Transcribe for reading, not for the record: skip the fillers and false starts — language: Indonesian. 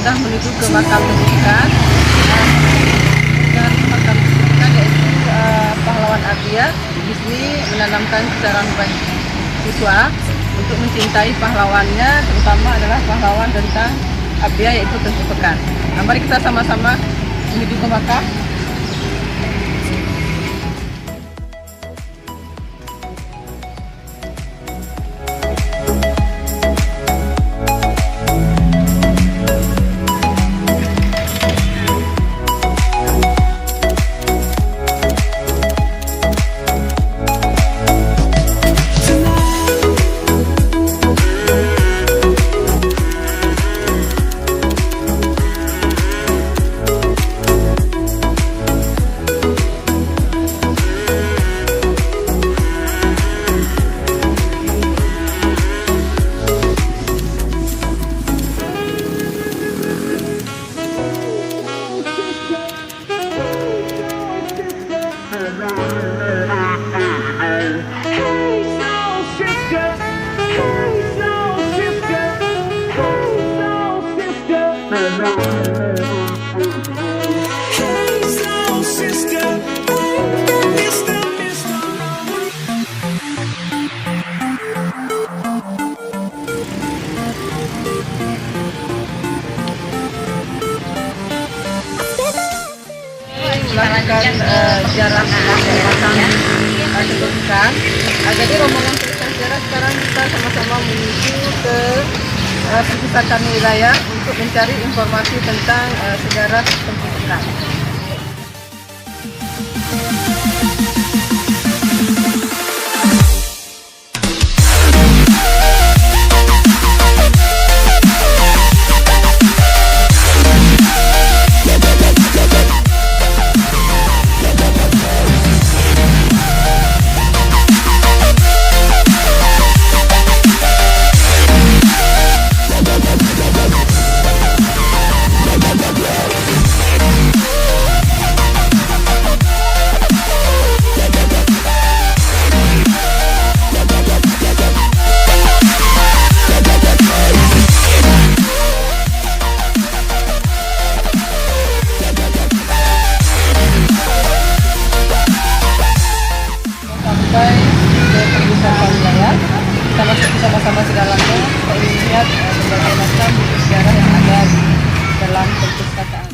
sudah menuju ke makam pendidikan. Dari makam pendidikan yaitu pahlawan Abia di sini menanamkan kecerdasan bagi siswa untuk mencintai pahlawannya, terutama adalah pahlawan tentang Abia yaitu Tengku Pekan. Nah, mari kita sama-sama menuju ke makam. Melakukan ziarah makam Tengku Pekan. Jadi rombongan tulisan sejarah sekarang kita sama-sama menuju ke perpustakaan wilayah untuk mencari informasi tentang sejarah Tengku Pekan. Sampai ke perpustakaan wilayah, kita masuk bersama-sama ke dalamnya. Kita ingin lihat berbagai macam buku sejarah yang ada di dalam perpustakaan.